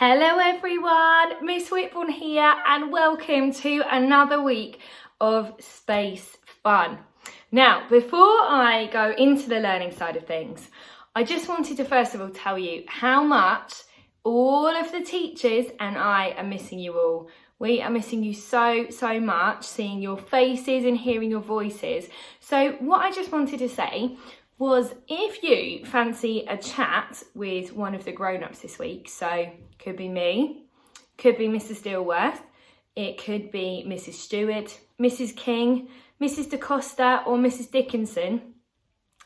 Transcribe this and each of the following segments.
Hello everyone, Miss Whitbourne here and welcome to another week of Space Fun. Now, before I go into the learning side of things, I just wanted to first of all tell you how much all of the teachers and I are missing you all. We are missing you so much, seeing your faces and hearing your voices. So what I just wanted to say was if you fancy a chat with one of the grown-ups this week, so could be me, could be Mrs. Dilworth, it could be Mrs. Stewart, Mrs. King, Mrs. DaCosta or Mrs. Dickinson,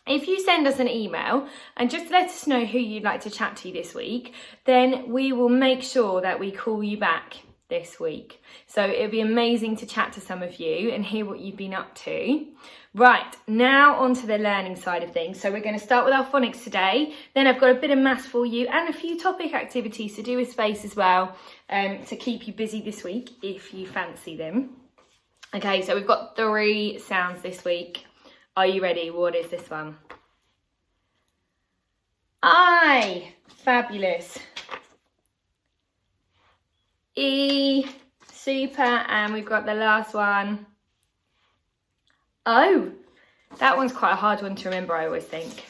if you send us an email and just let us know who you'd like to chat to this week, then we will make sure that we call you back this week. So it'd be amazing to chat to some of you and hear what you've been up to. Right, now on to the learning side of things. So we're going to start with our phonics today. Then I've got a bit of maths for you and a few topic activities to do with space as well, to keep you busy this week if you fancy them. Okay, so we've got 3 sounds this week. Are you ready? What is this one? I. Fabulous. E. Super. And we've got the last one. O. That one's quite a hard one to remember, I always think.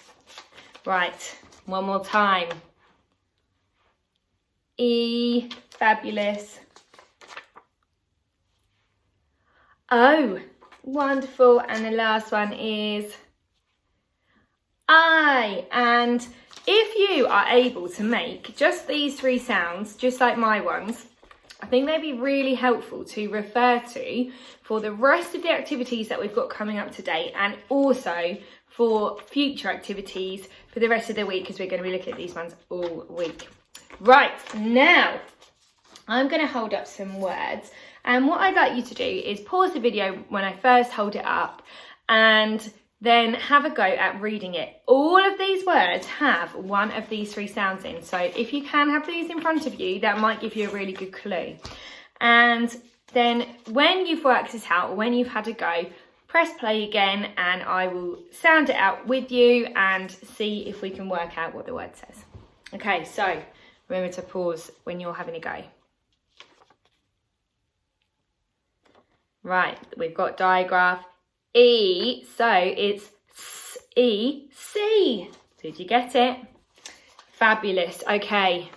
Right. One more time. E. Fabulous. O. Wonderful. And the last one is I. And if you are able to make just these 3 sounds, just like my ones, I think they'd be really helpful to refer to for the rest of the activities that we've got coming up today, and also for future activities for the rest of the week, because we're going to be looking at these ones all week. Right, now I'm going to hold up some words, and what I'd like you to do is pause the video when I first hold it up and then have a go at reading it. All of these words have one of these 3 sounds in, so if you can have these in front of you, that might give you a really good clue. And then when you've worked this out, or when you've had a go, press play again and I will sound it out with you and see if we can work out what the word says. Okay, so remember to pause when you're having a go. Right, we've got digraph E, so it's E, C. Did you get it? Fabulous, okay.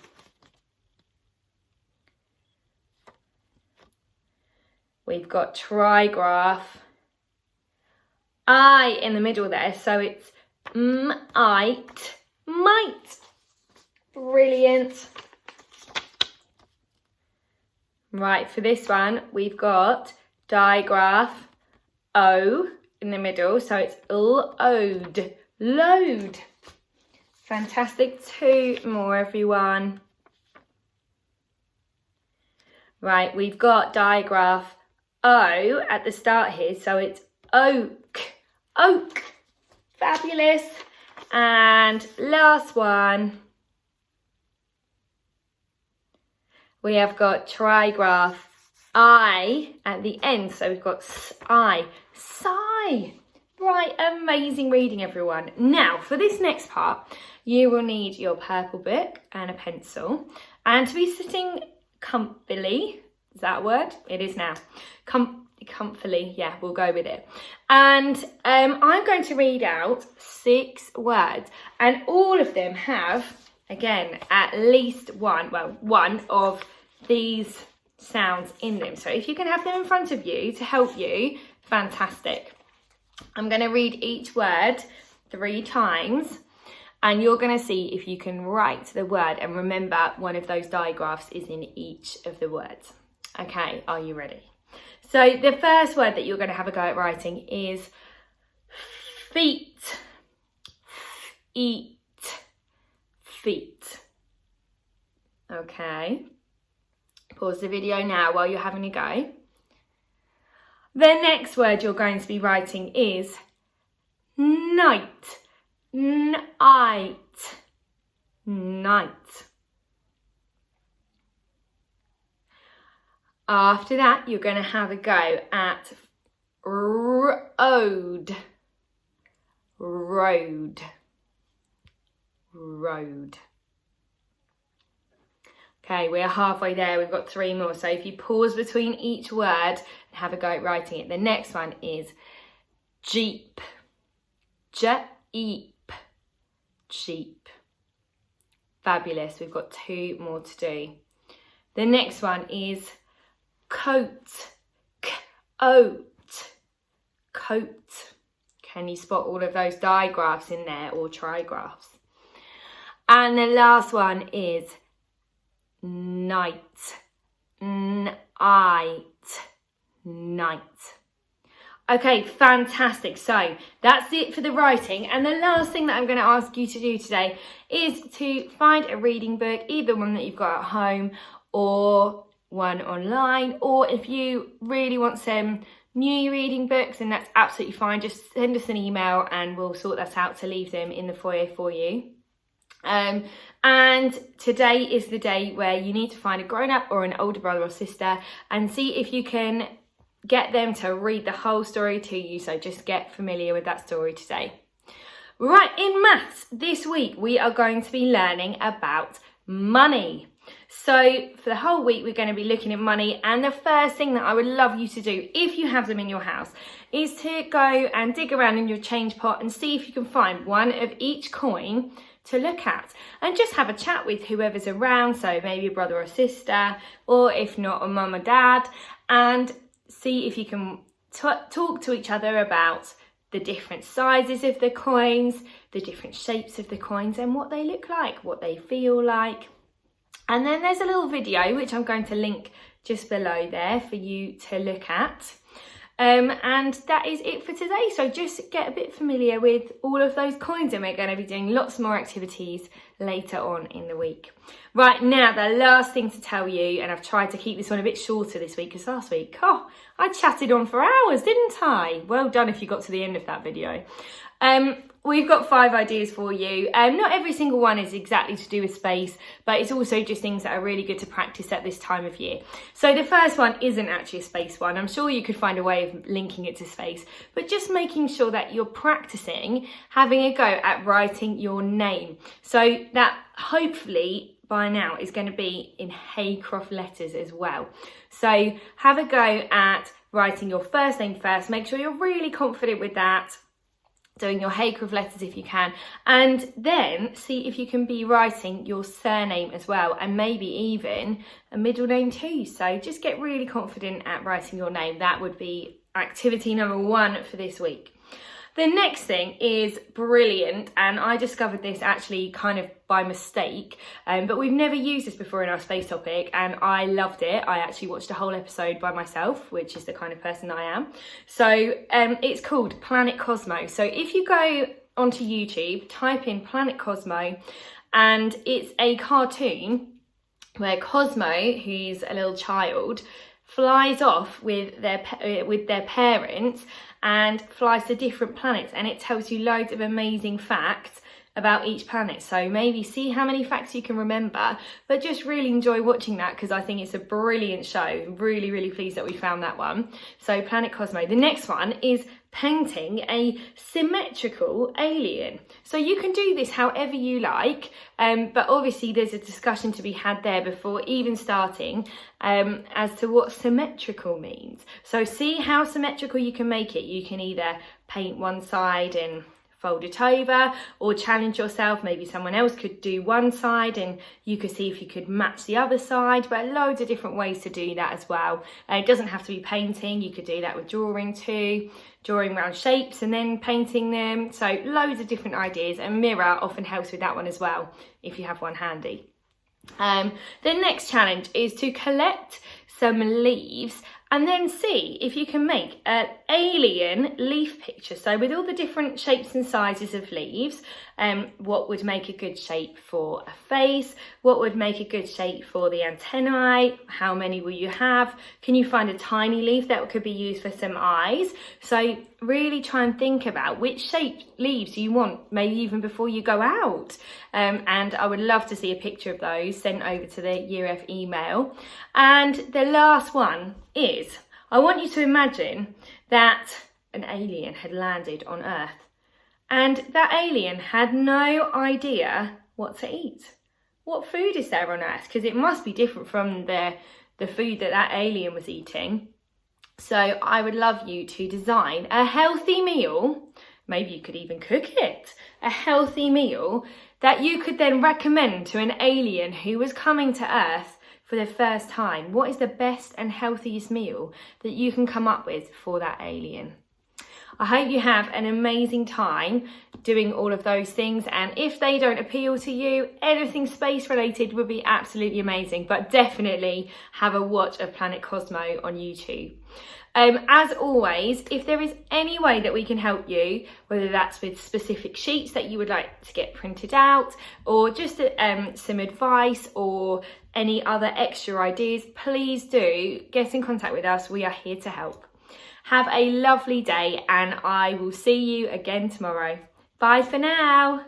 We've got trigraph, I in the middle there, so it's might. Brilliant. Right, for this one, we've got digraph, O in the middle, so it's load. Fantastic. 2 more, everyone. Right, we've got digraph O at the start here, so it's oak. Fabulous. And last one, we have got trigraph I at the end, so we've got I, sigh. Right, amazing reading, everyone. Now, for this next part, you will need your purple book and a pencil, and to be sitting comfily, is that a word? It is now. Comfily, yeah, we'll go with it. And I'm going to read out 6 words, and all of them have, again, at least one of these sounds in them. So if you can have them in front of you to help you, fantastic. I'm going to read each word 3 times and you're going to see if you can write the word and remember one of those digraphs is in each of the words. Okay, are you ready? So the first word that you're going to have a go at writing is feet. Feet. Okay. Pause the video now while you're having a go. The next word you're going to be writing is night. Night. After that, you're going to have a go at road. Okay, we're halfway there. We've got 3 more. So if you pause between each word and have a go at writing it. The next one is Jeep. Jeep. Jeep. Fabulous. We've got 2 more to do. The next one is coat. Coat. Coat. Can you spot all of those digraphs in there, or trigraphs? And the last one is night. Night. Night. Okay, fantastic. So that's it for the writing. And the last thing that I'm going to ask you to do today is to find a reading book, either one that you've got at home or one online. Or if you really want some new reading books, then that's absolutely fine. Just send us an email and we'll sort that out to leave them in the foyer for you. And today is the day where you need to find a grown-up or an older brother or sister and see if you can get them to read the whole story to you. So just get familiar with that story today. Right, in maths this week we are going to be learning about money. So for the whole week we're going to be looking at money, and the first thing that I would love you to do, if you have them in your house, is to go and dig around in your change pot and see if you can find one of each coin to look at, and just have a chat with whoever's around, so maybe a brother or sister, or if not, a mum or dad, and see if you can talk to each other about the different sizes of the coins, the different shapes of the coins, and what they look like, what they feel like. And then there's a little video which I'm going to link just below there for you to look at. And that is it for today. So just get a bit familiar with all of those coins, and we're going to be doing lots more activities later on in the week. Right, now the last thing to tell you, and I've tried to keep this one a bit shorter this week because last week, I chatted on for hours, didn't I? Well done if you got to the end of that video. We've got 5 ideas for you. Not every single one is exactly to do with space, but it's also just things that are really good to practice at this time of year. So the first one isn't actually a space one. I'm sure you could find a way of linking it to space, but just making sure that you're practicing having a go at writing your name. So that hopefully by now is going to be in Haycroft letters as well. So have a go at writing your first name first. Make sure you're really confident with that, doing your Haycroft letters if you can, and then see if you can be writing your surname as well, and maybe even a middle name too. So just get really confident at writing your name. That would be activity number 1 for this week. The next thing is brilliant, and I discovered this actually kind of by mistake, but we've never used this before in our space topic, and I loved it. I actually watched a whole episode by myself, which is the kind of person I am. So it's called Planet Cosmo. So if you go onto YouTube, type in Planet Cosmo, and it's a cartoon where Cosmo, who's a little child, flies off with their parents and flies to different planets, and it tells you loads of amazing facts about each planet. So maybe see how many facts you can remember, but just really enjoy watching that because I think it's a brilliant show. I'm really, really pleased that we found that one. So Planet Cosmo. The next one is painting a symmetrical alien. So you can do this however you like, but obviously there's a discussion to be had there before even starting as to what symmetrical means. So see how symmetrical you can make it. You can either paint one side and fold it over, or challenge yourself. Maybe someone else could do one side and you could see if you could match the other side, but loads of different ways to do that as well. It doesn't have to be painting. You could do that with drawing too, drawing round shapes and then painting them. So loads of different ideas, and mirror often helps with that one as well if you have one handy. The next challenge is to collect some leaves and then see if you can make an alien leaf picture. So with all the different shapes and sizes of leaves, what would make a good shape for a face? What would make a good shape for the antennae? How many will you have? Can you find a tiny leaf that could be used for some eyes? So really try and think about which shape leaves you want, maybe even before you go out. And I would love to see a picture of those sent over to the Year F email. And the last one is, I want you to imagine that an alien had landed on Earth and that alien had no idea what to eat. what food is there on Earth? Because it must be different from the food that alien was eating. So I would love you to design a healthy meal. Maybe you could even cook it. A healthy meal that you could then recommend to an alien who was coming to Earth for the first time. What is the best and healthiest meal that you can come up with for that alien? I hope you have an amazing time doing all of those things, and if they don't appeal to you, anything space related would be absolutely amazing, but definitely have a watch of Planet Cosmo on YouTube. As always, if there is any way that we can help you, whether that's with specific sheets that you would like to get printed out, or just some advice or any other extra ideas, please do get in contact with us. We are here to help. Have a lovely day, and I will see you again tomorrow. Bye for now.